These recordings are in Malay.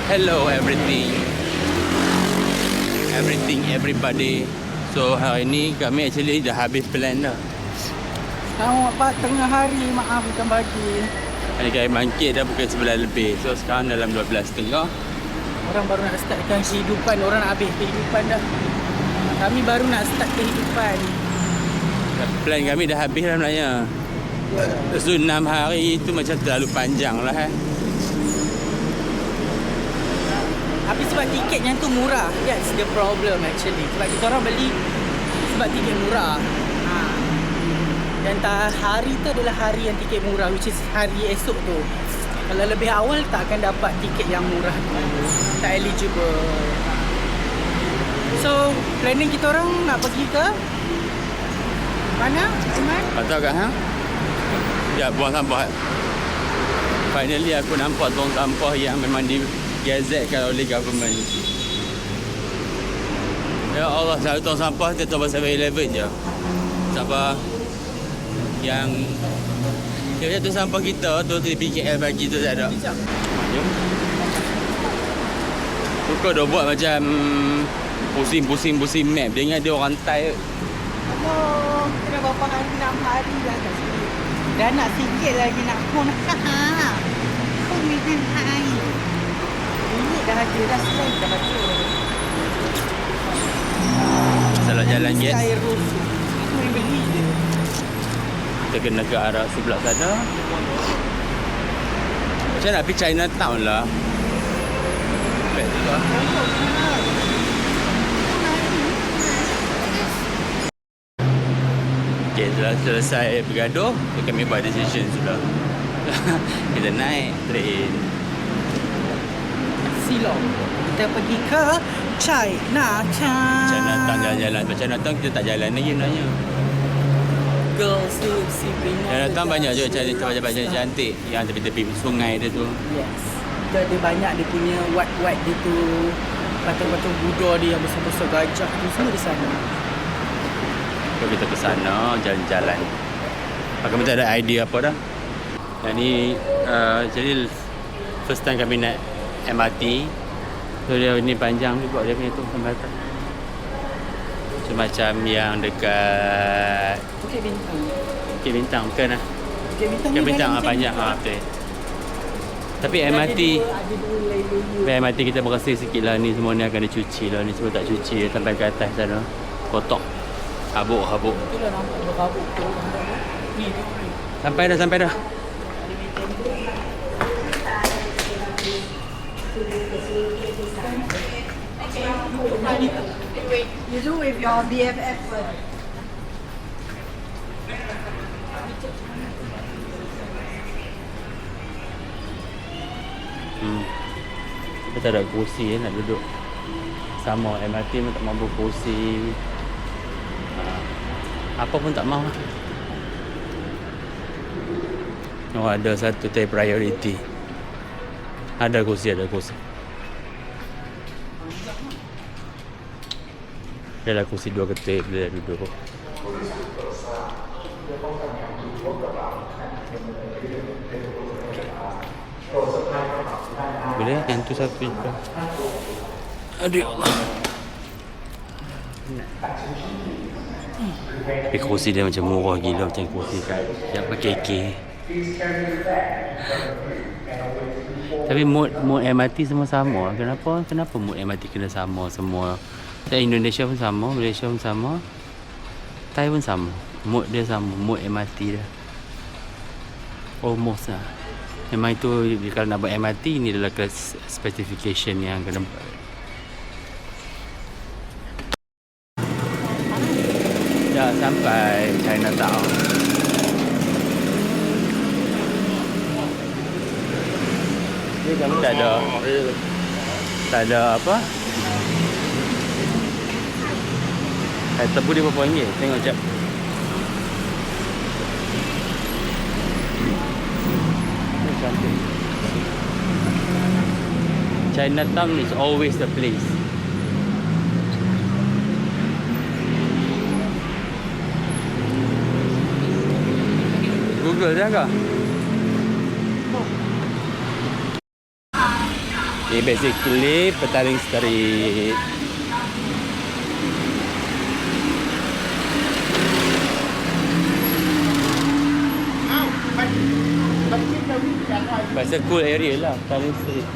Hello everybody. So hari ni kami actually dah habis plan dah. Pak, tengah hari, maaf bukan pagi. Hari kami bangkit dah pukul 11 lebih. So sekarang dalam 12.30. Orang baru nak startkan kehidupan, orang nak habis kehidupan dah. Kami baru nak start kehidupan. Plan kami dah habis dah sebenarnya. So 6 hari tu macam terlalu panjang lah Tapi sebab tiketnya tu murah. That's the problem actually. Sebab kita orang beli sebab tiket murah. Dan hari tu adalah hari yang tiket murah, which is hari esok tu. Kalau lebih awal tak akan dapat tiket yang murah tu. Tak eligible. So, planning kita orang nak pergi ke mana, Iman? Tak tahu kan Ya, buang sampah. Finally aku nampak tong sampah yang memang digazetkan oleh government. Ya Allah, selalu tong sampah kita tahu pasal 7-Eleven je. Sampah yang tu sampah kita tu TPKL bagi tu tak ada. Kau dah buat macam pusing map. Dia ingat dia orang Thai. Oh, kena berapa hari, 6 hari dah kat sini. Dah nak sikit lagi nak pun. Kau minum air. Ini dah ada, dah selesai dah ada. Salah jalan guys. Air rusuk. Aku yang beli je. Kita kena ke arah sebelah sana. Macam nak pergi Chinatown lah. Betul lah. Okay, setelah selesai bergaduh, kami buat decision sudah. Kita naik train. Silong. Kita pergi ke Chinatown. Chinatown jalan-jalan. Chinatown kita tak jalan lagi sebenarnya. Girls tu sibling. Chinatown banyak juga macam-macam cantik yang tepi-tepi sungai dia tu. Yes. Dia banyak dia punya white dia tu. Patung-patung Buddha dia yang besar-besar gajah tu semua di sana. So kita ke sana jalan-jalan. Kami tak ada idea apa dah. Yang ni jadi first time kami naik MRT. So dia ni panjang juga dia punya tu sampai atas. Macam yang dekat Bukit Bintang. Bukit Bintang bukan lah. Bukit Bintang panjang betul. Tapi MRT MRT kita berasa sikit lah ni semua ni akan dicuci lah. Ni semua tak cuci sampai ke atas sana. Kotak. Habuk. Itulah nampak berhabuk tu. Ni tu. Sampai dah. You do with your BFF first. Kita tak ada kursi nak duduk. Sama MRT pun tak mampu kursi. Apa pun tak mahu. Oh, ada satu type priority. Ada kursi. Dia ada kursi 2 ketik dia duduk. Boleh yang tu satu juga. Aduh Allah. Tapi kursi dia macam murah gila macam kursi kat yang pakai KK. Tapi mood MRT semua sama. Kenapa mood MRT kena sama semua? Dan Indonesia pun sama, Malaysia pun sama, Thai pun sama. Mood dia sama, mood MRT dia. Almost lah. Memang itu kalau nak buat MRT ni adalah kelas specification yang kena. Dah sampai Chinatown. Tak ada apa? Tebu dia berapa ringgit? Tengok jap. Chinatown is always the place. Google je kah? Okay, Ni basically Petaling Street. Pasal cool area lah Petaling Street.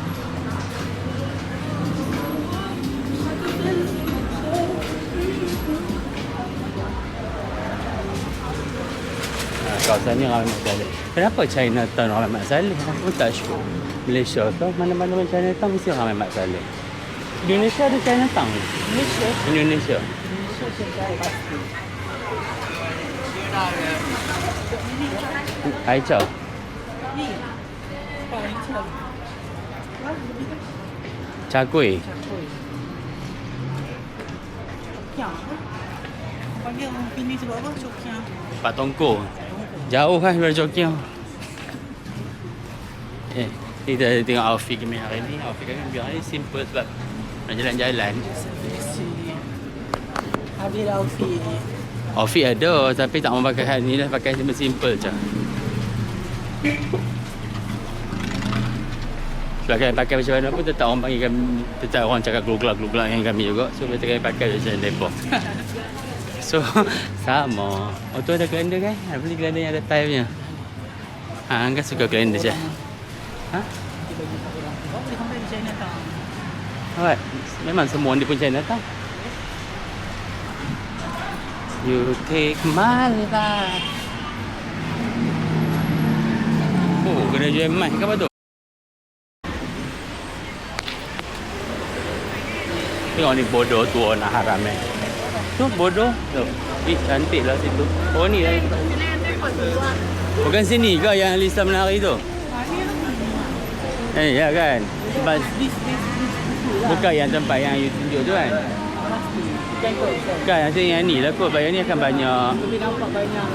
Kawasan ni ramai Mat Salleh. Kenapa Chinatown ramai Mat Salleh? Aku pun tak sure. Malaysia ke mana-mana pun Chinatown mesti ramai Mat Salleh. Indonesia ada Chinatown? Malaysia. Indonesia. Malaysia saya pasti. Aichao. Ni. Sekarang ni macam. Cakui. Cakoi. Chokiang. Panggil orang Pini sebab apa? Chokiang. Pak Tongko. Jauh kan dari Chokiang. Kita tengok outfit kami hari ni. Outfit kami biar ni simple sebab nak jalan-jalan. Ada outfit. Outfit ada tapi tak mau pakai hari ni lah. Pakai simple je. Sebab kami pakai macam mana pun tetap orang panggil kami, tetap orang cakap gluglah dengan kami juga. So kita kami pakai macam lepak. So sama. Oh tu ada kalender kan? Ada beli kalender yang ada time-nya. Angga suka kalender je. Ha? Boleh sampai di Chinatown. Alright. Memang semua dia pun Chinatown. You take my life. Oh, kena jual mic ke apa tu? Tengok ni bodoh tu nak haram Tu bodoh. Tu. Cantik lah situ. Oh ni lah. Bukan sini ke yang Lisa menari tu? Ya kan? Sebab bukan yang tempat yang you tunjuk tu kan? Bukan yang sini yang ni lah kot. Bayar ni akan banyak. Boleh nampak banyak.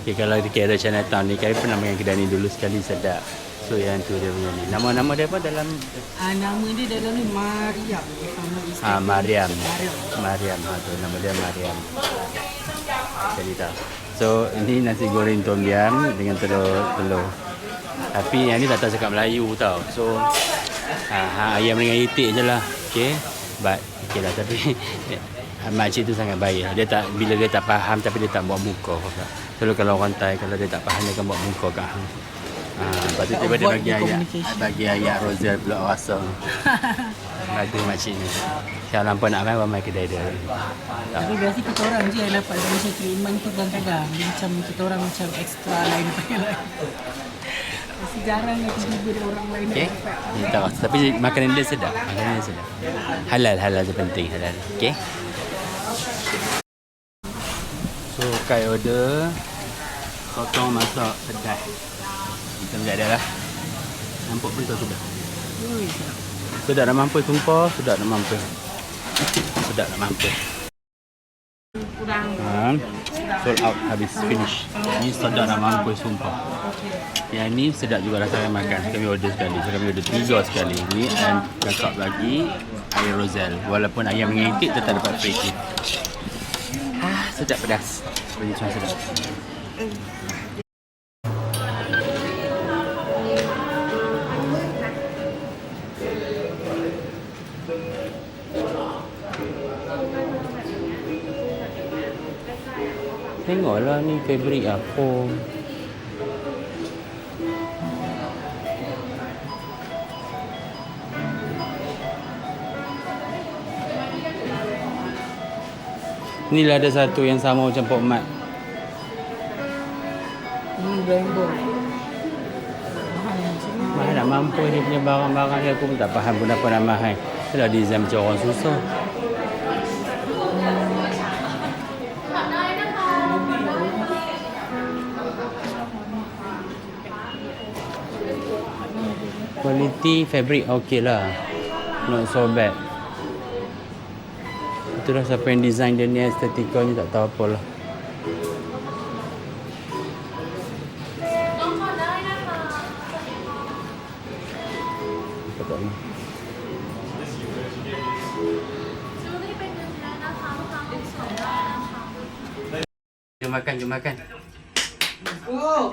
Okay, kalau di KL Chinatown ni, kami pernah makan kedai ni dulu sekali, sedap. So yang tu dia punya ni. Nama-nama dia apa dalam? Nama dia dalam ni Mariam. Mariam. Mariam. Tu nama dia Mariam. Jadi tahu. So ini nasi goreng tom yum dengan telur. Tapi yang ni tak tahu cakap Melayu tau. So ayam dengan itik je lah. Okay. But okay lah, tapi makcik tu sangat baik. Dia tak, bila dia tak faham tapi dia tak buat muka. Selalu kalau orang Thai, kalau dia tak faham dia akan buat muka kat hang. Lepas tu tiba dia bagi ayat Rosel pula rasa. Bagi makcik ni. Kalau nampak nak main, ramai kedai dia. Tapi biasa kita orang je yang dapat macam treatment tu kadang-kadang. Dia macam kita orang macam extra lain daripada lain. Masih jarang yang tiba-tiba ada orang lain Okay. Dia tak rasa. Tapi makanan dia sedap. Makanan dia sedap. Halal tu penting. Halal. Okay. So, Kai order sotong masak pedas. Kita melihat dia lah. Nampak pun tu sudah. Sudah dah mampu sumpah. Sudah dah mampu. kurang. Sold out, habis, finish. Ni sedap dah mampu sumpah. Yang ni sedap juga rasa makan. Kami order sekali. Kami order 3 sekali. Ni and kakak bagi air Rosel. Walaupun ayam dengan itik tetap dapat free gift. Sedap pedas. Bagi macam sedap. Tengoklah ni favorite aku. Inilah ada satu yang sama macam Pok Mat. Ini Brembo. Mahal nak mampu dia punya barang-barang ni, aku pun tak faham pun apa nak mahal. Itulah design macam orang susah. Quality fabric okey lah. Not so bad. Itulah siapa yang design dia ni, estetika ni tak tahu apalah. makan, jom makan. Go.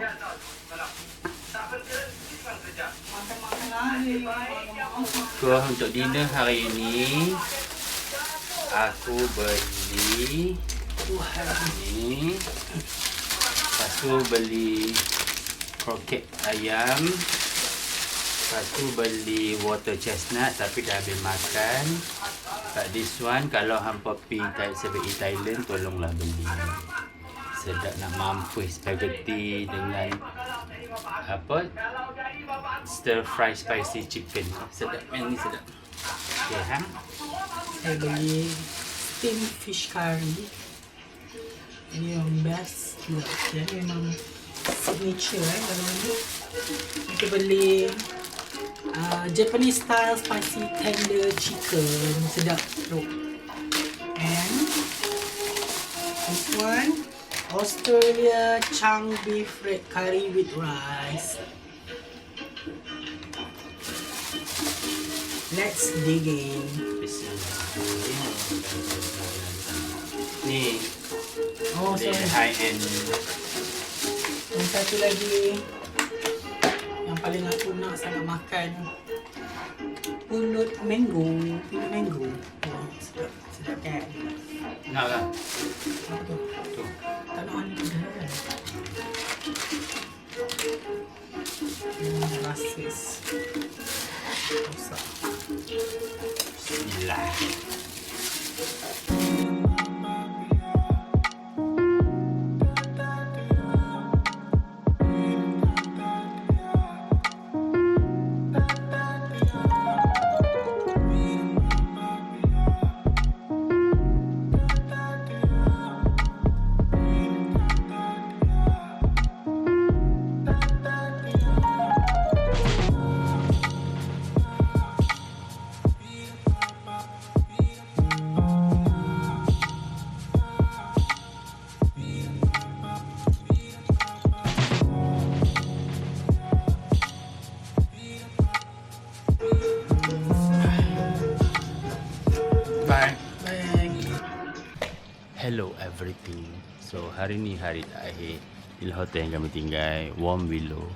Makan lah ni. So untuk dinner hari ini aku beli ni. Lepas tu beli kroket ayam. Lepas tu beli water chestnut tapi dah habis makan. Kat this one kalau hampa pergi kat 7-Eleven Thailand tolonglah beli. Sedap nak mampus spaghetti dengan apa? Stir fry spicy chicken. Sedap, yang ni sedap. Okay, ha? Saya beli steamed fish curry. Ini yang best juga. Jadi memang signature kalau ni. Kita beli Japanese style spicy tender chicken. Sedap bro. And this one Australia chunk beef red curry with rice. Let's dig in. Ni Oh, dia sorry. high end. Yang satu lagi yang paling aku nak sangat makan, pulut mango. Oh, sedap kan? Nak lah. Apa tu? Tu. Tak nak ni dah kan? Rasis. Rosak. Bismillah. Bye. Bye. Hello everything. So hari ni hari terakhir di hotel yang kami tinggal, Warm Willow.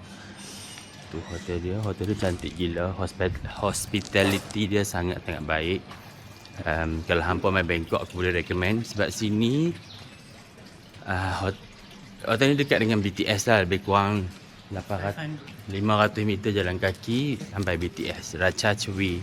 Tu hotel dia cantik gila. Hospitality dia sangat baik. Kalau hampa main Bangkok aku boleh recommend sebab sini hotel ni dekat dengan BTS lah, lebih kurang 500 meter jalan kaki sampai BTS Racha Chewi.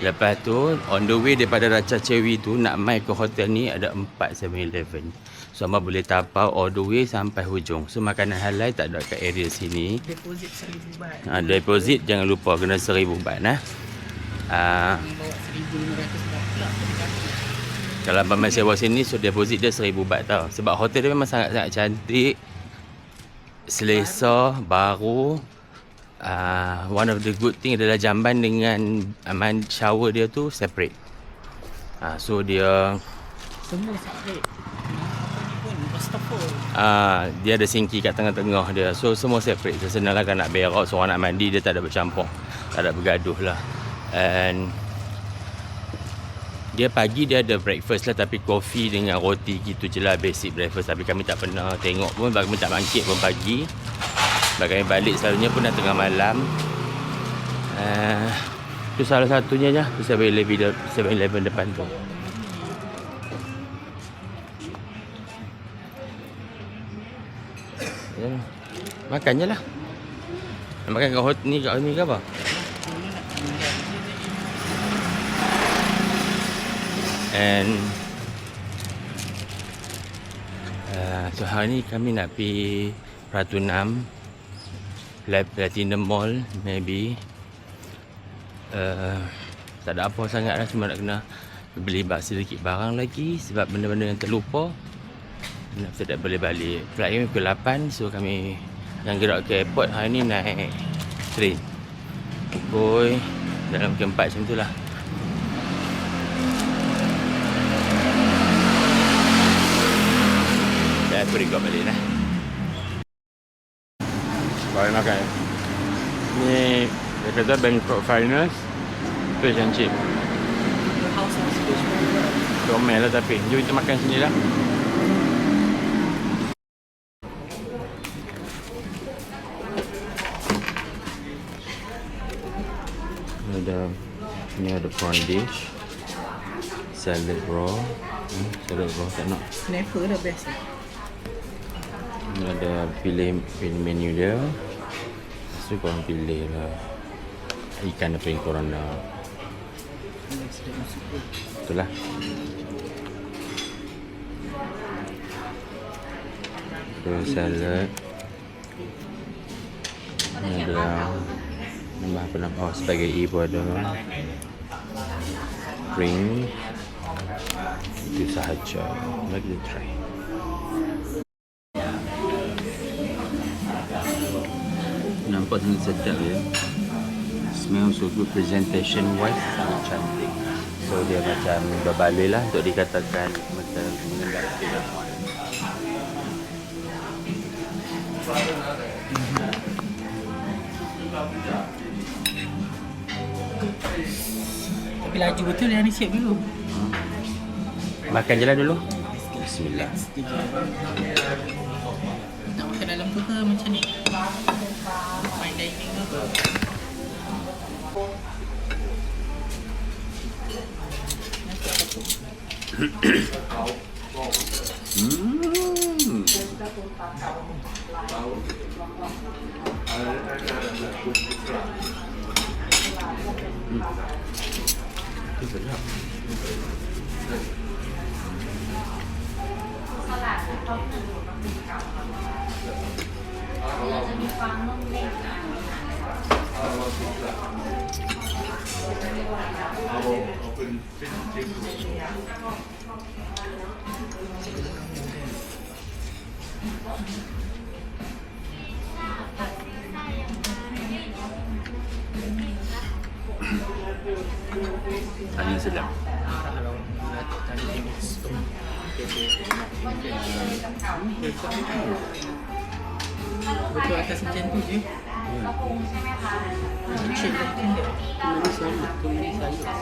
Lepas tu on the way daripada Racha Chewi tu nak mai ke hotel ni ada 4 7-Eleven. So hamba boleh tapau all the way sampai hujung. So makanan halal tak ada kat area sini. Deposit 1,000 baht. Deposit jangan lupa kena 1,000 baht nah. Bawa 1,500 baht pula. Kalau abang mai sewa sini so deposit dia 1,000 baht tau. Sebab hotel dia memang sangat-sangat cantik. Selesa, baru. One of the good thing adalah jamban dengan shower dia tu separate. So dia Semua separate. Ni pun wastafel. dia ada sinki kat tengah-tengah dia. So semua separate. So senang lah kan nak berak, seorang nak mandi dia tak ada bercampur. Tak ada bergaduh lah. And dia pagi dia ada breakfast lah, tapi kopi dengan roti gitu je lah basic breakfast. Tapi kami tak pernah tengok pun, kami tak bangkit pun pagi. Sebab kami balik selalunya pun dah tengah malam. Tu salah satunya je, tu 7-Eleven depan tu. Ya. Makan je lah. Nak makan kat hotel ni, kat ni ke apa? And so hari ni kami nak pergi Pratunam, Platinum Mall maybe. Tak ada apa sangat lah, cuma nak kena beli sedikit barang lagi sebab benda-benda yang terlupa. Saya tak boleh balik. Flight kami pukul 8, so kami yang gerak ke airport hari ni naik train pukul dalam pukul 4 macam tu lah. Aku record balik lah. Baik makan. Ni dia kata Bangkok Finest fish and chip. The house of fish. Comel lah tapi. Jom kita makan sini lah. the prawn dish. Salad raw. Salad raw tak nak. Snapper dah best lah. Ada pilih menu dia. So korang pilih lah ikan apa yang korang nak. Itulah. Terus salad. Ini ada nambah apa nama? Oh, spaghetti pun ada. Drink. Itu sahaja. Mari kita try. Nampak sangat sedap ya. Smell so good, presentation wise sangat cantik. So dia macam berbaloi lah untuk dikatakan macam mengendap film. Tapi laju betul yang ni siap dulu. Makan je lah dulu. Bismillah. Nak makan dalam tu ke macam ni? Fine dining ke apa? Itu sedap. Tanya sedap. Betul atas macam tu je. Cik macam dia. Manis sayur. Manis sayur.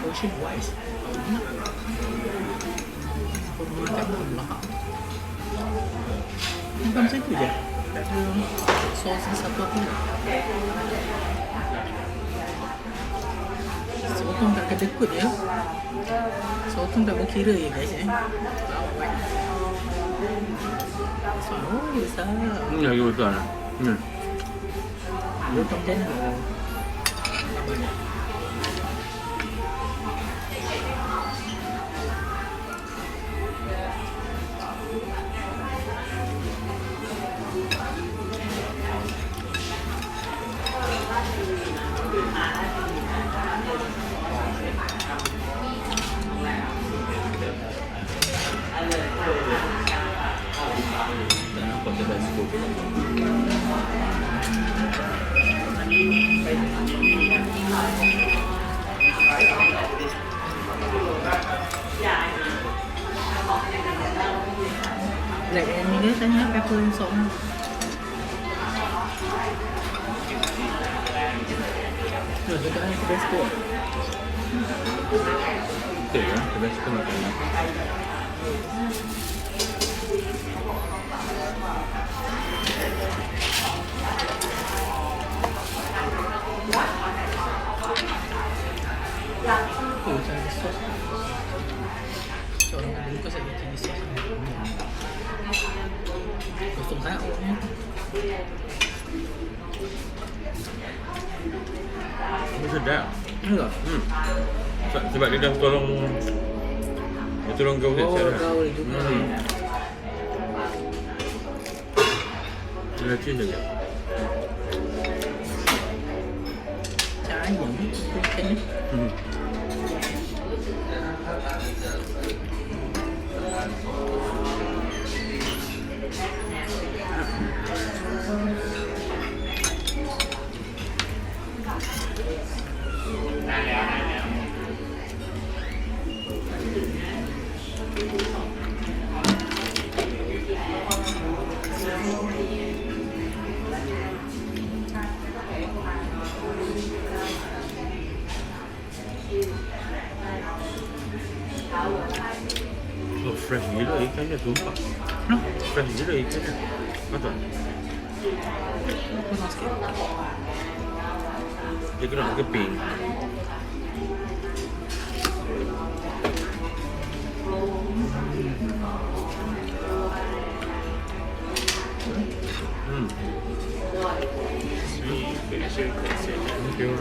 Portion wise, makan pun lahap. Bukan macam tu je. Tak ada sos satu apa. Sotong tak kedekut ya. Sotong tak berkira ya guys Oh, besar. Ini lagi betul lah. Potong macam mana? Like ni dia tanya pepper and salt. Tuh, kita ada Tabasco. Betul ya, Tabasco makan. Oh, cari sos. Orang ada lupa saya cari sos. Kosong sangat orangnya. Sedap. Enggak. Sebab dia dah tolong kau Gaul juga. Dia cheese saja. Jangan ikan ni. Oh, fresh gila ikan dia, sumpah. Fresh gila ikan dia. Betul. Kurang sikit. Dia kena keping. Thank you.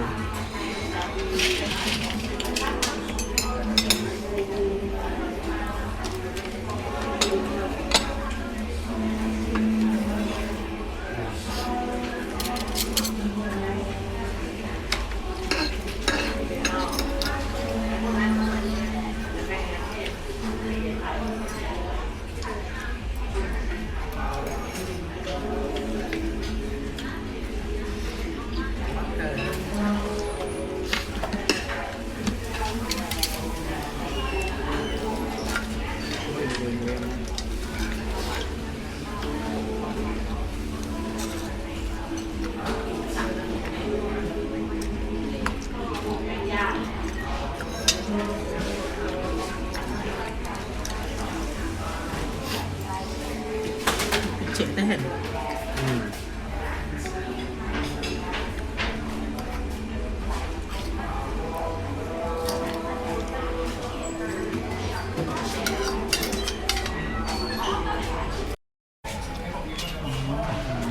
Cek kan?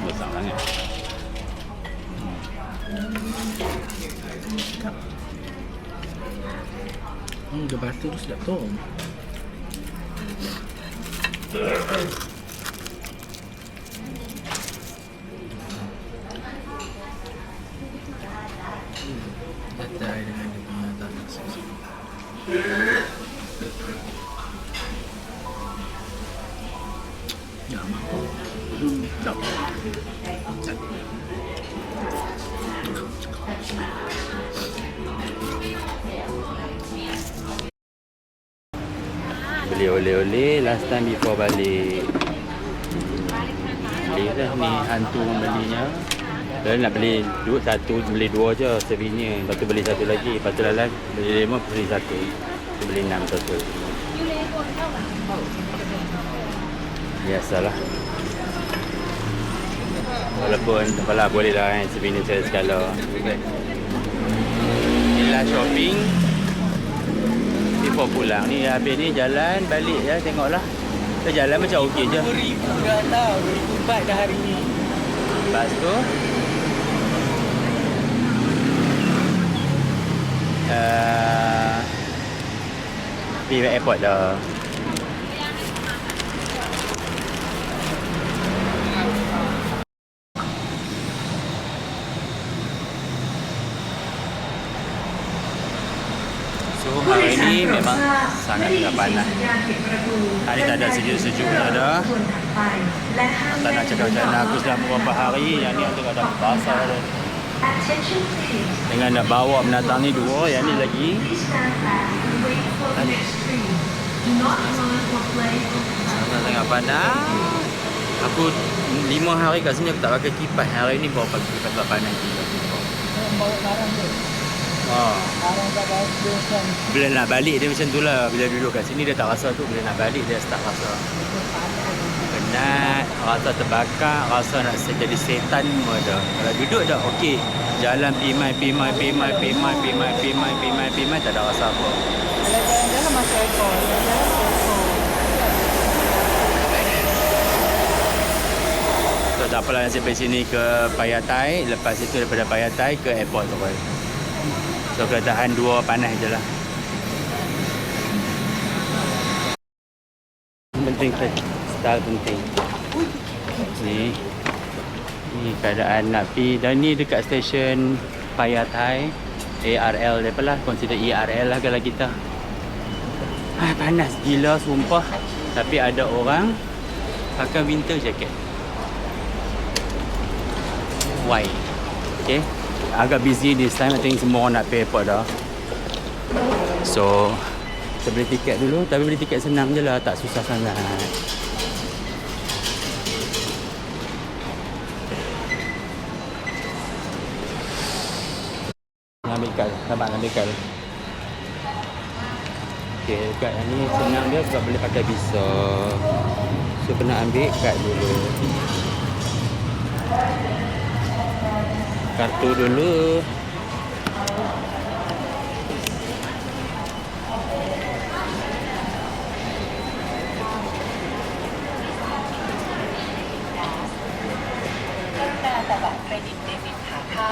Besar sangat. Dia batu tu sedap tu. Datai dengan dia punya tanah sos. Ya, mampu. Sedap. Beli oleh-oleh last time before balik. Beli dah ni hantu membelinya. Dia nak beli satu, beli dua je souvenir. Lepas tu beli satu lagi. Lepas tu lalat beli 5 beli satu. Tu beli 6 total. Biasalah. Walaupun apalah boleh lah souvenir saya segala. Inilah shopping. Before pulang ni habis ni jalan balik ya, tengoklah. Kita jalan macam okey je. 2,000 dah tau. 2,000 baht dah hari ni. Lepas tu pergi airport dah. So hari ni memang sangat panas. Hari tak ada sejuk-sejuk tak ada. Tak nak cakap macam mana, aku sudah beberapa hari yang ni antara dah basah dah. Dengan nak bawa binatang ni dua, yang ni lagi. Sangat panas. Aku 5 hari kat sini aku tak pakai kipas. Hari ni bawa pakai kipas sebab panas. Bawa barang tu. Barang kat baju kan. Bila nak balik dia macam tu lah. Bila duduk kat sini dia tak rasa tu. Bila nak balik dia start rasa penat. rasa terbakar, rasa nak jadi setan semua dah. Kalau duduk dah okey. Jalan pimai tak ada rasa apa. Kalau jalan-jalan masuk aircon. Jalan-jalan masuk aircon. So tak apalah nasib dari sini ke Payatai, lepas itu daripada Payatai ke airport tu. So kena tahan 2 panas je lah. Penting style penting. Ni keadaan nak pergi, dan ni dekat stesen Payatai ARL dia lah, consider ERL lah kalau kita. Panas gila sumpah, tapi ada orang pakai winter jacket. Why? Okay, agak busy this time. I think semua orang nak pergi airport dah. So kita beli tiket dulu. Tapi beli tiket senang je lah, tak susah sangat. Ambil kad, sabar ambil kad. Okay, kad ni senang dia sebab boleh pakai visa. So kena ambil kad dulu. Kartu dulu. Credit debit ขาเข้า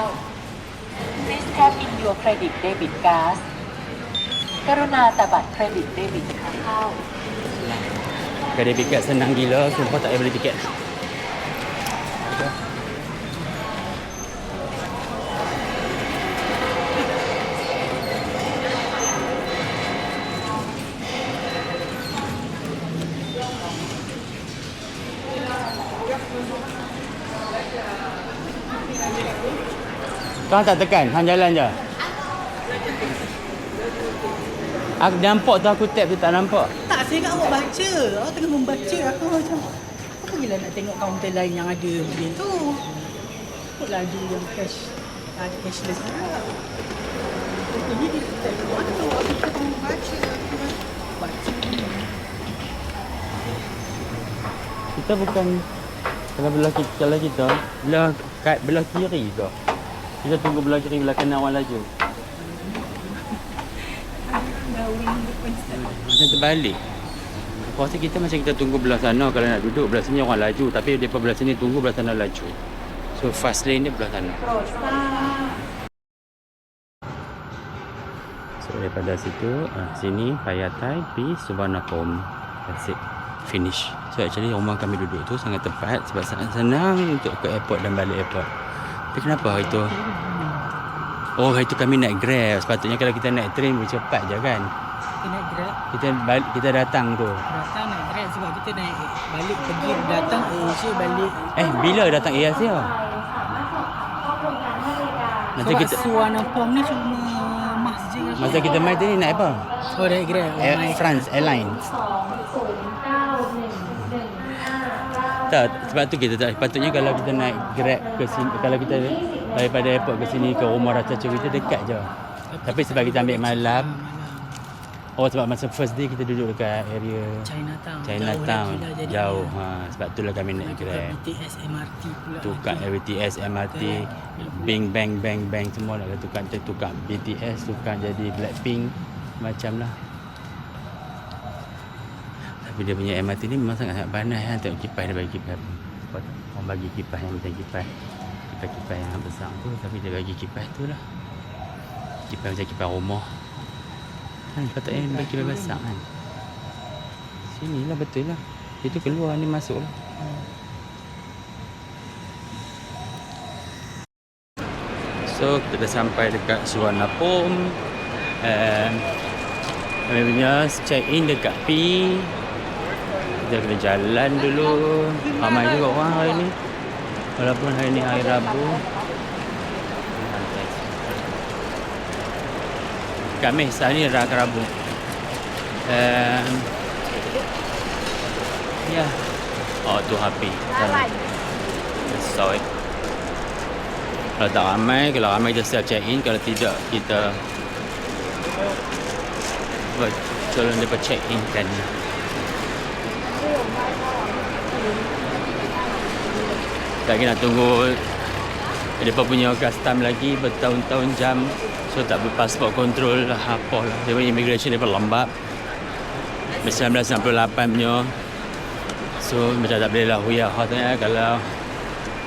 Please tap in your credit debit card กรุณาแตะบัตรเครดิตเดบิตขาเข้า Kedai tiket senang gila, sumpah tak payah beli tiket. Kau tak tekan, hang jalan je. Aku nampak tu, aku tap tu tak nampak. Tak, saya ingat awak baca. Awak tengah membaca. Aku macam, apa bila nak tengok kaunter lain yang ada benda tu? Kok laju yang cash, ada cashless juga. Ini dia tak buat tu. Aku tengah membaca. Baca. Kita bukan, kalau kita belah kiri ke? Kita tunggu belah kiri, belah kanan orang laju. Macam terbalik. Aku rasa kita macam kita tunggu belah sana. Kalau nak duduk belah sini orang laju, tapi daripada belah sini tunggu belah sana laju. So fast lane dia belah sana. So daripada situ sini Payatai pergi Suvarnabhumi. That's it. Finish. So actually rumah kami duduk tu sangat tepat sebab sangat senang untuk ke airport dan balik airport. Tapi kenapa hari tu? Oh, hari tu kami naik Grab. Sepatutnya kalau kita naik train lebih cepat je kan. Kita naik Grab. Kita datang tu. Datang naik Grab sebab kita naik balik pergi datang Asia balik. Bila datang Asia? Nanti Sebab kita Suvarnabhumi ni cuma masjid. masa kita main tadi naik apa? Oh, naik Grab. France Airlines. Tak, sebab tu kita tak sepatutnya kalau kita naik Grab ke sini, kalau kita daripada airport ke sini ke rumah Rata Cerita dekat je. Tapi sebab kita ambil malam. Oh, sebab masa first day kita duduk dekat area Chinatown. Jauh. Sebab itulah kami naik Grab. BTS MRT pula. Tukar BTS MRT, Bing Bang semua nak tukar BTS, tukar jadi Blackpink macam lah. Tapi dia punya MRT ni memang sangat panas kan. Tengok kipas dia bagi kipas. Orang bagi kipas yang macam kipas yang besar tu, tapi dia bagi kipas tu lah. Kipas macam kipas rumah. Kan patutnya bagi kipas besar kan. Sini lah betul lah. Itu keluar ni masuk lah. So kita dah sampai dekat Suvarnabhumi. Kami punya check in dekat P. Kita kena jalan dulu. Ramai juga orang hari ni. Walaupun hari ni hari Rabu. Khamis, hari ni Rabu. Ya. Oh, tu happy. Sorry. Kalau tak ramai, kalau ramai kita self check in. Kalau tidak, kita calon mereka check in kan. Tak kena tunggu mereka punya custom lagi bertahun-tahun jam. So tak berpasport control lah apa lah. Dia punya immigration dia lambat. 1998 punya. So macam tak boleh lah huyah tengah. Kalau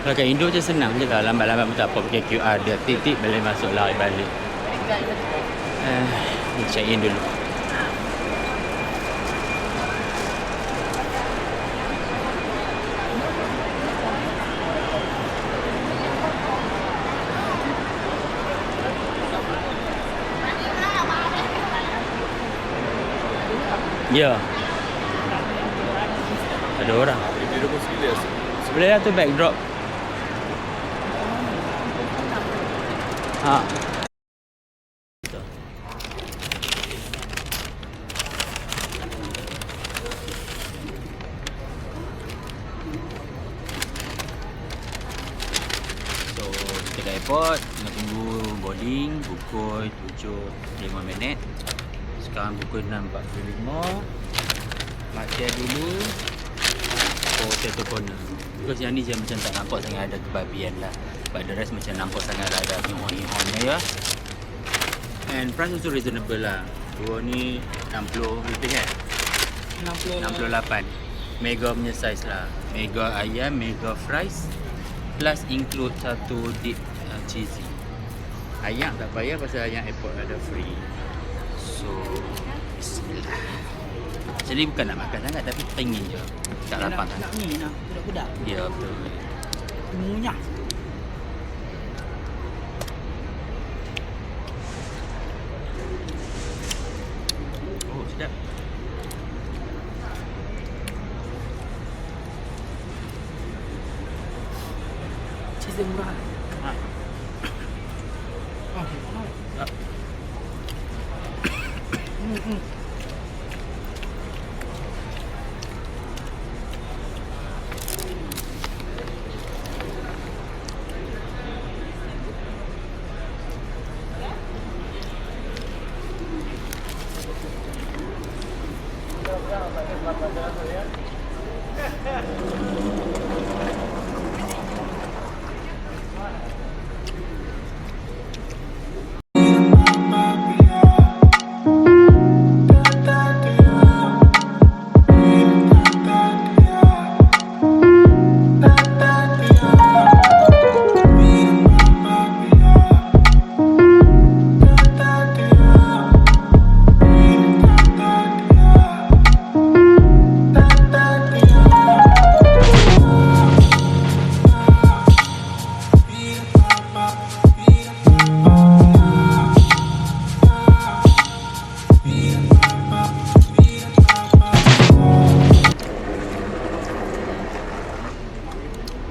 kat Indo je senang je lah. Lambat-lambat pun tak apa. Pakai QR dia titik boleh masuk lari balik. Check in dulu. Ya. Ada orang. Sebelah tu backdrop. Ha. So, kita kat airport, tengah tunggu boarding pukul 7.5 minit. Sekarang pukul 6.45. Makan dulu. Potato corner. Because yang ni je macam tak nampak sangat ada kebabian lah. But the rest macam nampak sangat ada hihon-hihonnya ya. And price also reasonable lah. Dua ni 60 lebih kan? 68. Mega punya size lah. Mega ayam, mega fries. Plus include satu dip cheesy. Ayam tak payah pasal ayam airport ada free. So, bismillah. Jadi bukan nak makan sangat tapi teringin je. Tak lapang sangat. Nak ni, nak budak-budak. Ya, betul. Munyah. Oh, sedap. Cheese dia murah. Ha. Oh, Sedap.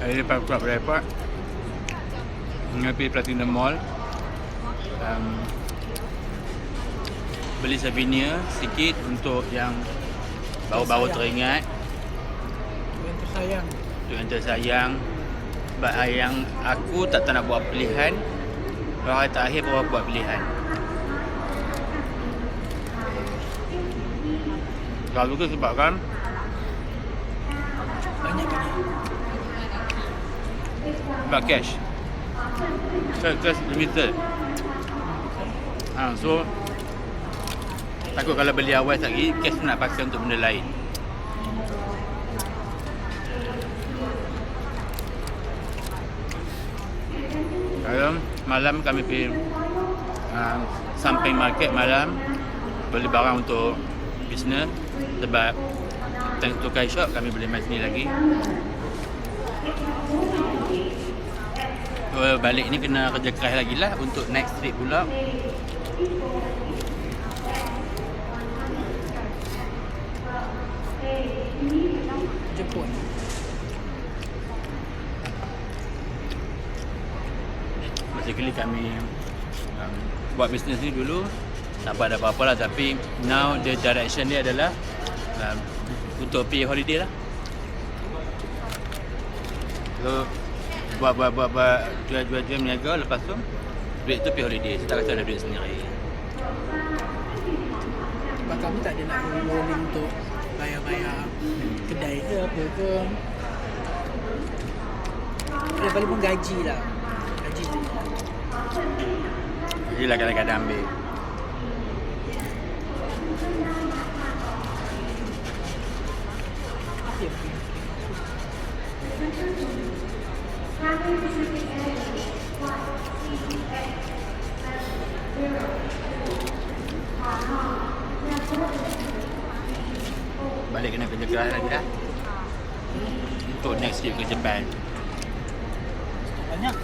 Hari lepas keluar dari airport pergi Platinum Mall, beli souvenir sikit untuk yang baru-baru teringat, yang tersayang. untuk yang tersayang. Sebab yang aku tak nak buat pilihan, kalau hari terakhir baru buat pilihan. Kalau tu sebabkan Banyak kan ni. sebab cash. Cash limited. So takut kalau beli awal lagi, cash nak pakai untuk benda lain. Kalau malam kami pergi samping market malam, beli barang untuk bisnes. Sebab thanks to Kai Shop kami boleh main sini lagi. So, balik ni kena kerja keras lagi lah untuk next trip pula. Jepun. Basically kami buat bisnes ni dulu tak ada apa-apa lah, tapi now the direction dia adalah untuk pergi holiday lah. So buat jual niaga, lepas tu duit tu pergi holiday. Saya tak rasa ada duit sendiri. Sebab kami tak ada nak rolling untuk bayar-bayar kedai ke apa ke. Dia paling pun gaji lah. Gaji tu. Jadi lah kadang-kadang ambil. Okay. Balik kena kerja keras lagi dah. Untuk next trip ke Japan. Banyak.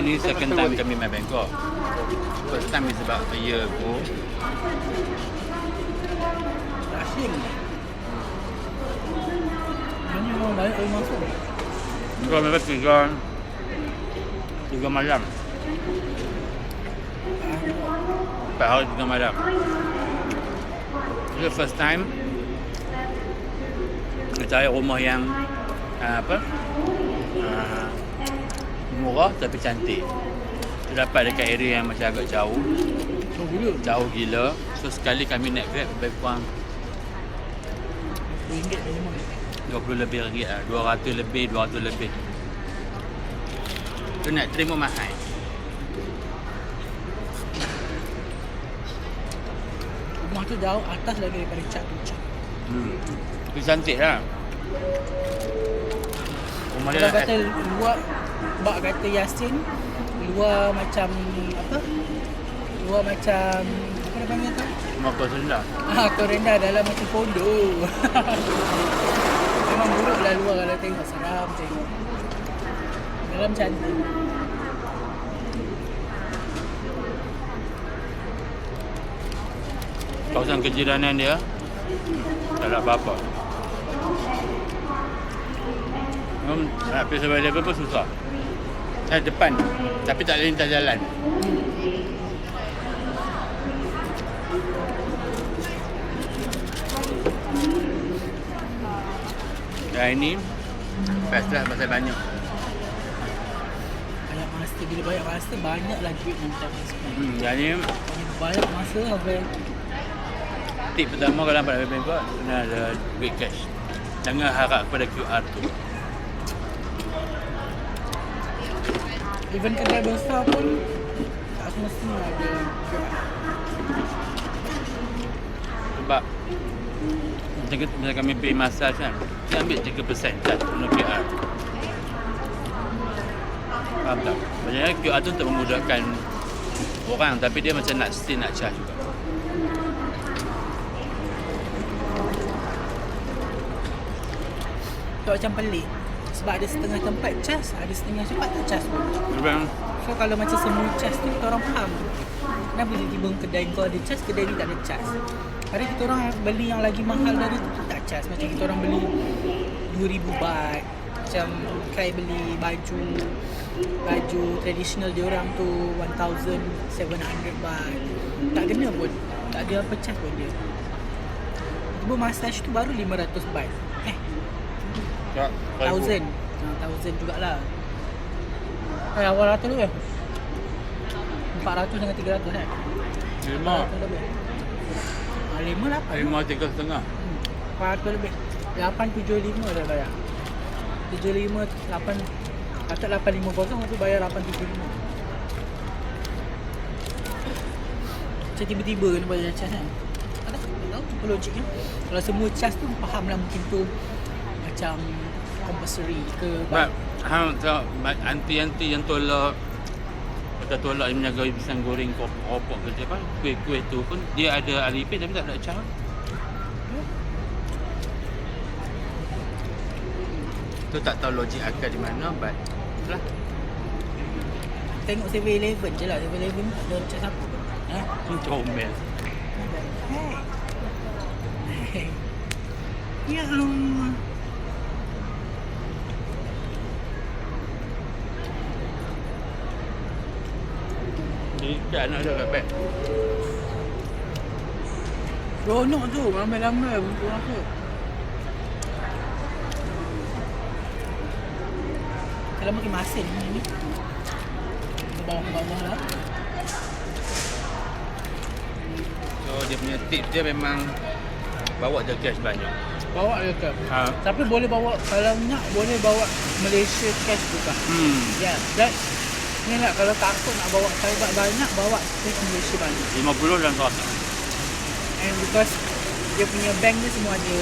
Ini second time kami main Bangkok. First time is about a year ago. Asyik. Ini orang balik rumah tu. Kau memang tiga malam. 4 hari 3 malam. Itu first time kita cari rumah yang murah tapi cantik. Kita dapat dekat area yang macam agak jauh. Jauh gila. So sekali kami naik Grab lebih kurang RM20 minimum. 20 lebih ringgit lah. 200 lebih. Tu nak terima mahal. Rumah tu jauh atas lagi daripada cat tu. Tapi cantik lah. Rumah dia Kalau kata luar, bak kata Yasin, luar macam apa? Luar macam apa dia panggil tu? rumah kau rendah. Kau rendah dalam macam pondok. Memang buruk lah luar kalau tengok, seram tengok. Dalam cantik. Kawasan kejiranan dia tak ada apa-apa. Nak pergi 7-Eleven pun susah. Saya depan tapi tak boleh lintas jalan. Dan ini best lah pasal banyak. Banyak masa, bila banyak masa, banyaklah duit yang kita habiskan. Jadi Banyak masa sampai tip pertama kalau nampak dalam Bangkok kena ada duit cash. Jangan harap kepada QR tu. even kedai besar pun tak semestinya ada. Sebab macam kami pergi massage kan, dia ambil 3% cat guna QR. Faham tak? Maksudnya QR tu untuk memudahkan orang, tapi dia macam nak still nak charge juga. Tu macam pelik. Sebab ada setengah tempat cas, ada setengah tempat tak cas pun. Memang So kalau macam semua cas tu kita orang faham. Kenapa tiba-tiba kedai kau ada cas, kedai ni tak ada cas. Padahal kita orang beli yang lagi mahal dari tu tak cas. Macam kita orang beli 2,000 baht. Macam Kai beli baju tradisional dia orang tu 1,700 baht. Tak kena pun. Tak ada apa cas pun dia. Tiba massage tu baru 500 baht. tak 1,000 jugalah. Awal ratus lebih 400 dengan 300 kan? 400 lebih 5, 8 5, 3,5. 400 lebih 875 dah bayar 75, 8 kata 850 aku bayar 875 macam tiba-tiba kena bayar cas kan? Tak tahu apa logiknya. Kalau semua cas tu faham lah mungkin tu macam compulsory ke Sebab hang tahu anti-anti yang tolak yang menjaga pisang goreng kopok ke apa kuih-kuih tu pun dia ada Alipay tapi tak ada charge. Tu tak tahu logik akal di mana, but lah. tengok 7-Eleven je lah. 7-Eleven tak ada cas apa pun. Comel. Hey. Ya Allah. Ikan anak dia kat beg. Seronok tu, ramai-ramai untuk rasa. Kalau makin masin ni. Ke bawah-bawah lah. So dia punya tips dia memang bawa je cash banyak. Bawa je ke? Ha. Tapi boleh bawa, kalau nak boleh bawa Malaysia cash juga. Ya, dan ni lah kalau takut nak bawa private banyak, bawa cash Malaysia banyak. 50 dan 100. And because dia punya bank ni semua ada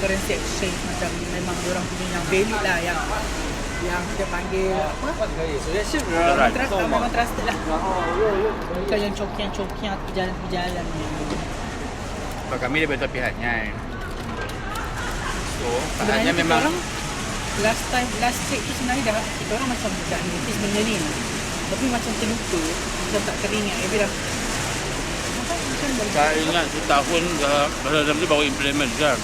currency exchange, macam memang orang punya yang valid lah, yang kita panggil apa? Memang trusted lah. Bukan yang cokian-cokian jalan-jalan ni. Sebab kami dia betul pihaknya. So, Sebenarnya pihaknya kita memang orang last trip tu sebenarnya dah kita orang macam dah notice benda ni, tapi macam terlupa, macam tak teringat. Tapi dah macam saya ingat setahun dah dalam tu baru implement kan.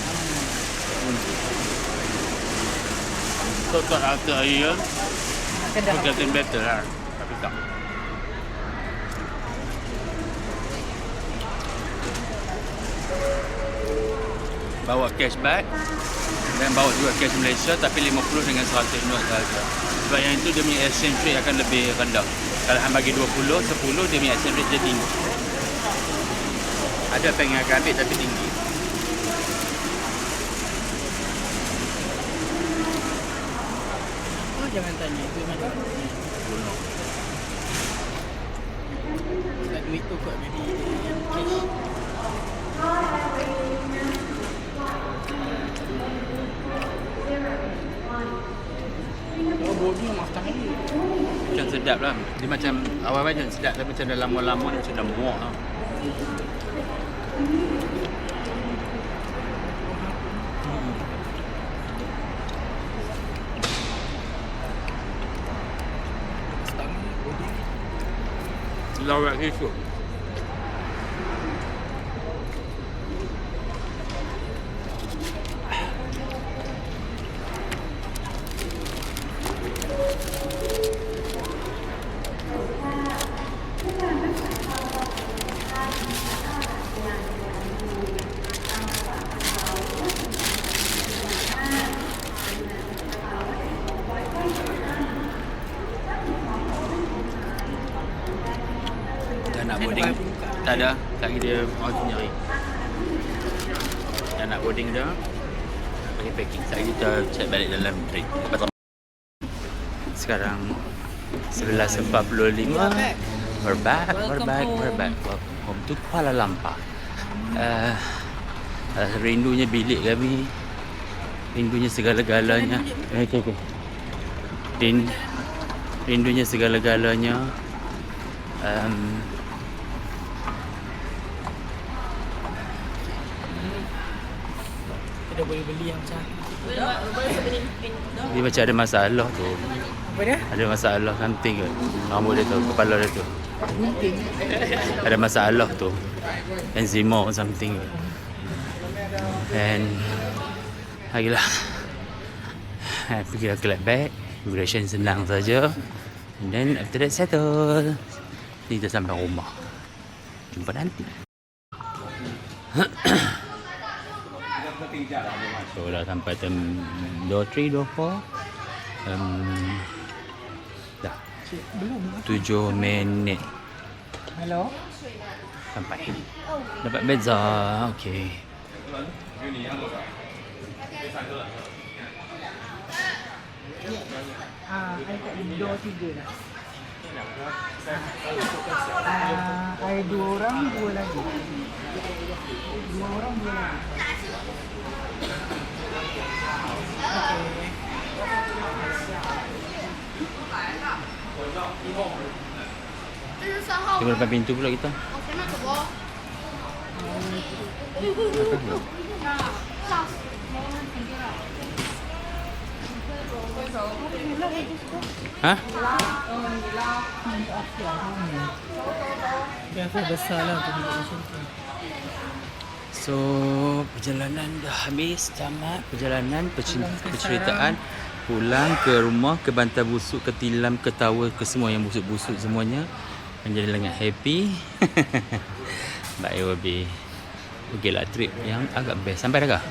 So tak after a year, akan dah getting better lah. Tapi tak. Bawa cashback dan bawa juga cash Malaysia, tapi 50 dengan 100 note sahaja. Sebab yang itu dia punya exchange rate akan lebih rendah. Kalau hang bagi 20, 10 dia punya exchange rate dia tinggi. Ada bank yang akan ambil tapi tinggi. oh, jangan tanya itu mana. Sebab duit tu kot maybe cash. Oh, body makan ni. Macam sedap lah. Dia macam awal-awal macam sedap, tapi macam dah lama-lama dia macam dah muak lah. Lawak esok. Nak boarding tak ada, lagi dia nyari. Dah nak boarding dah. Bagi packing. Sekejap kita check balik dalam train. Sekarang 11.45. We're back. Welcome home to Kuala Lumpur. Rindunya bilik kami. Rindunya segala-galanya. Okay. Rindunya segala-galanya. Kita boleh beli yang macam Dia macam ada masalah tu. apa dia? Ada masalah something ke. Rambut dia tu, kepala dia tu. Ada masalah tu. Eczema or something. And lagilah. Pergi collect bag. Immigration senang saja. And then after that settle. Kita sampai rumah. Jumpa nanti. So dah sampai jam 23, 24. Dah 7 minit Hello? sampai. Dapat beza. Okay. I kat door 3 lah. I 2 orang, 2 lagi. 2 orang, 2 lagi. Tengok depan pintu pula kita. Ha? Biasa besar lah untuk duduk macam tu. So, perjalanan dah habis, tamat. Perjalanan, penceritaan. Pulang ke rumah, ke bantal busuk, ke tilam, ke tower, ke semua yang busuk-busuk semuanya. menjadi lengan happy. But it will be okay lah, trip yang agak best. Sampai dah kah?